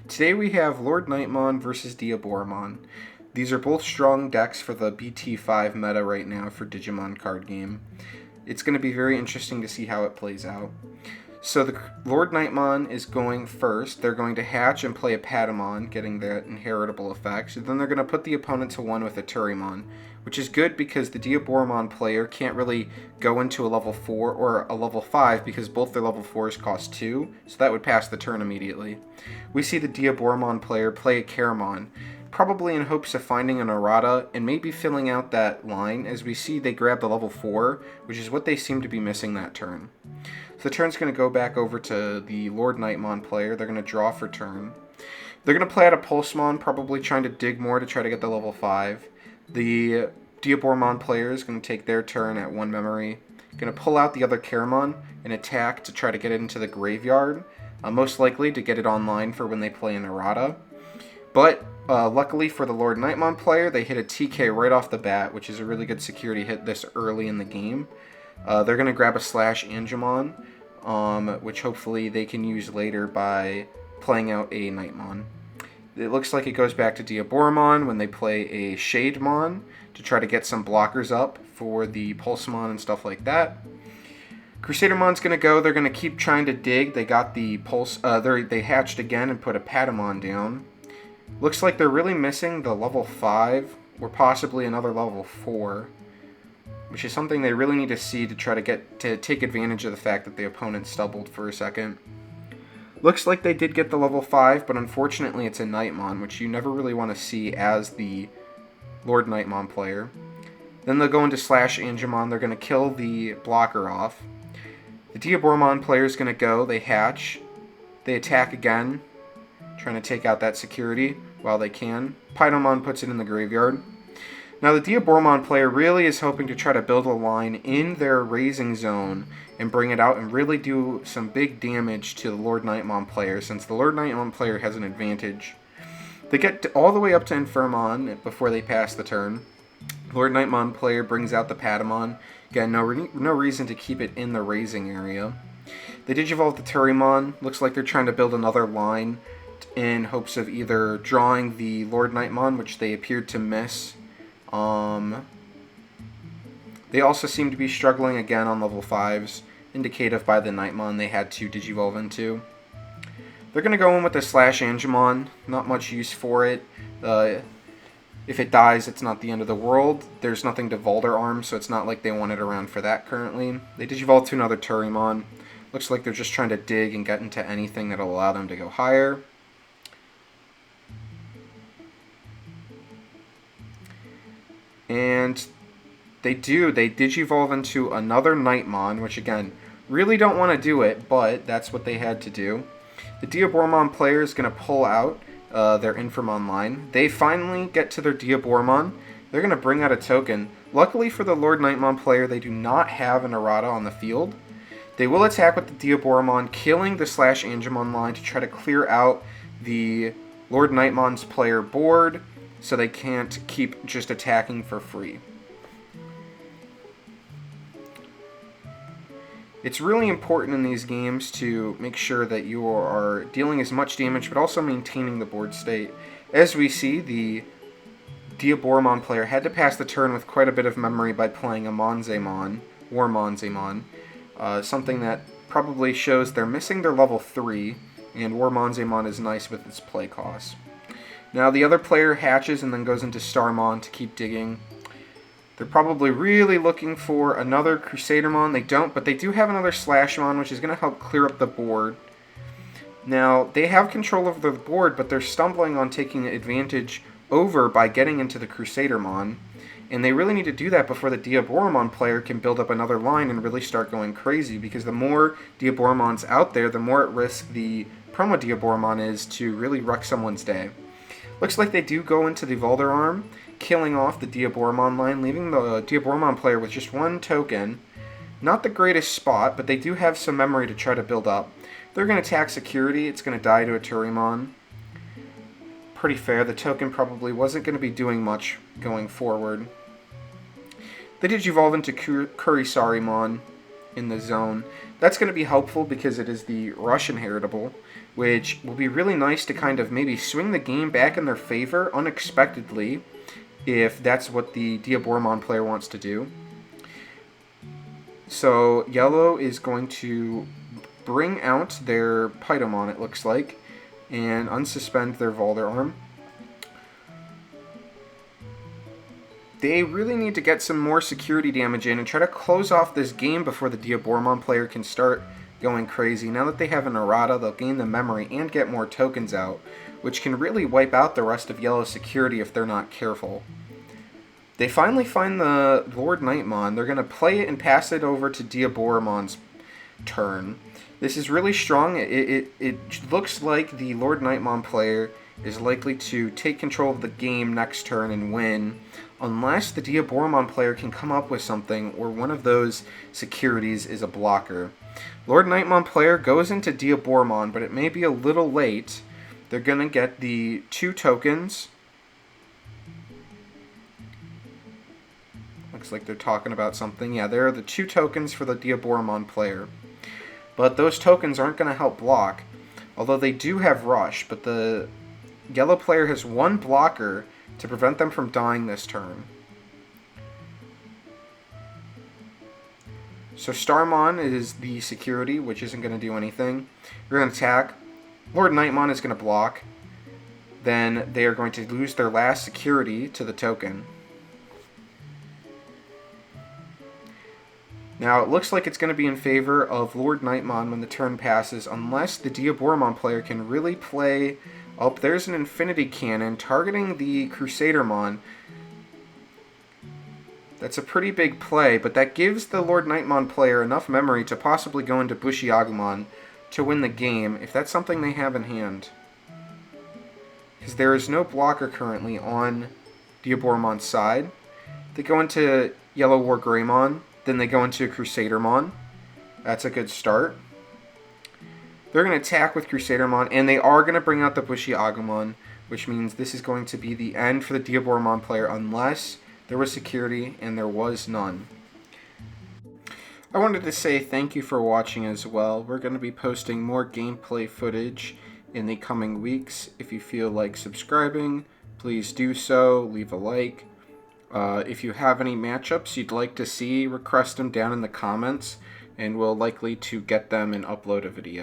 Today we have Lordknightmon versus Diaboromon. These are both strong decks for the BT5 meta right now for Digimon card game. It's going to be very interesting to see how it plays out. So the Lordknightmon is going first. They're going to hatch and play a Patamon, getting that inheritable effect. And then they're going to put the opponent to 1 with a Turymon, which is good because the Diaboromon player can't really go into a level 4 or a level 5 because both their level 4s cost 2, so that would pass the turn immediately. We see the Diaboromon player play a Caramon, probably in hopes of finding an errata and maybe filling out that line, as we see they grab the level 4, which is what they seem to be missing that turn. So the turn's going to go back over to the Lordknightmon player. They're going to draw for turn. They're going to play out a Pulsemon, probably trying to dig more to try to get the level 5. The Diaboromon player is going to take their turn at 1 memory. Going to pull out the other Caramon and attack to try to get it into the graveyard, most likely to get it online for when they play an errata. But luckily for the Lordknightmon player, they hit a TK right off the bat, which is a really good security hit this early in the game. They're going to grab a Slash Angemon, which hopefully they can use later by playing out a Nightmon. It looks like it goes back to Diaboromon when they play a Shademon to try to get some blockers up for the Pulsemon and stuff like that. Crusadermon's going to go. They're going to keep trying to dig. They got the they hatched again and put a Patamon down. Looks like they're really missing the level 5 or possibly another level 4, which is something they really need to see to try to take advantage of the fact that the opponent stumbled for a second. Looks like they did get the level 5, but unfortunately it's a Nightmon, which you never really want to see as the Lordknightmon player. Then they'll go into Slash Angemon. They're going to kill the blocker off. The Diaboromon player is going to go. They hatch. They attack again, trying to take out that security while they can. Patamon puts it in the graveyard. Now the Diaboromon player really is hoping to try to build a line in their raising zone and bring it out and really do some big damage to the Lordknightmon player, since the Lordknightmon player has an advantage. They get all the way up to Infirmon before they pass the turn. Lordknightmon player brings out the Patamon. Again, no reason to keep it in the raising area. They Digivolve the Turymon. Looks like they're trying to build another line in hopes of either drawing the Lordknightmon, which they appeared to miss. They also seem to be struggling again on level 5s, indicative by the Nightmon they had to Digivolve into. They're going to go in with the Slash Angemon. Not much use for it. If it dies, it's not the end of the world. There's nothing to Volder Arm, so it's not like they want it around for that currently. They Digivolve to another Turymon. Looks like they're just trying to dig and get into anything that'll allow them to go higher. And they Digivolve into another Nightmon, which again, really don't want to do it, but that's what they had to do. The Diaboromon player is going to pull out their Infirmon line. They finally get to their Diaboromon. They're going to bring out a token. Luckily for the Lordknightmon player, they do not have an errata on the field. They will attack with the Diaboromon, killing the Slash Angemon line to try to clear out the Lordknightmon's player board, so they can't keep just attacking for free. It's really important in these games to make sure that you are dealing as much damage but also maintaining the board state. As we see, the Diaboromon player had to pass the turn with quite a bit of memory by playing a Monzemon, or Monzemon, something that probably shows they're missing their level 3, and War Monzemon is nice with its play cost. Now the other player hatches and then goes into Starmon to keep digging. They're probably really looking for another Crusadermon. They don't, but they do have another Slashmon, which is going to help clear up the board. Now, they have control over the board, but they're stumbling on taking advantage over by getting into the Crusadermon. And they really need to do that before the Diaboromon player can build up another line and really start going crazy, because the more Diaboromons out there, the more at risk the promo Diaboromon is to really wreck someone's day. Looks like they do go into the Volder Arm, killing off the Diaboromon line, leaving the Diaboromon player with just 1 token. Not the greatest spot, but they do have some memory to try to build up. They're going to attack security. It's going to die to a Turymon. Pretty fair. The token probably wasn't going to be doing much going forward. They Digivolve into Kurisarimon in the zone. That's going to be helpful because it is the Rush inheritable. which will be really nice to kind of maybe swing the game back in their favor unexpectedly, if that's what the Diaboromon player wants to do. So yellow is going to bring out their Pytomon, it looks like, and unsuspend their Volderarm. They really need to get some more security damage in and try to close off this game before the Diaboromon player can start going crazy. Now that they have an errata, they'll gain the memory and get more tokens out, which can really wipe out the rest of yellow's security if they're not careful. They finally find the Lordknightmon. They're going to play it and pass it over to Diaboromon's turn. This is really strong. It looks like the Lordknightmon player is likely to take control of the game next turn and win, unless the Diaboromon player can come up with something or one of those securities is a blocker. Lordknightmon player goes into Diaboromon, but it may be a little late. They're going to get the 2 tokens. Looks like they're talking about something. Yeah, there are the 2 tokens for the Diaboromon player. But those tokens aren't going to help block, although they do have Rush, but the yellow player has 1 blocker to prevent them from dying this turn. So Starmon is the security, which isn't going to do anything. You're going to attack. Lordknightmon is going to block. Then they are going to lose their last security to the token. Now, it looks like it's going to be in favor of Lordknightmon when the turn passes, unless the Diaboromon player can really play... Oh, there's an Infinity Cannon targeting the Crusadermon. That's a pretty big play, but that gives the Lordknightmon player enough memory to possibly go into Bushiagumon to win the game, if that's something they have in hand. Because there is no blocker currently on Diaboromon's side. They go into Yellow War Greymon, then they go into Crusadermon. That's a good start. They're going to attack with Crusadermon, and they are going to bring out the Bushiagumon, which means this is going to be the end for the Diaboromon player unless there was security, and there was none. I wanted to say thank you for watching as well. We're going to be posting more gameplay footage in the coming weeks. If you feel like subscribing, please do so. Leave a like. If you have any matchups you'd like to see, request them down in the comments, and we'll likely to get them and upload a video.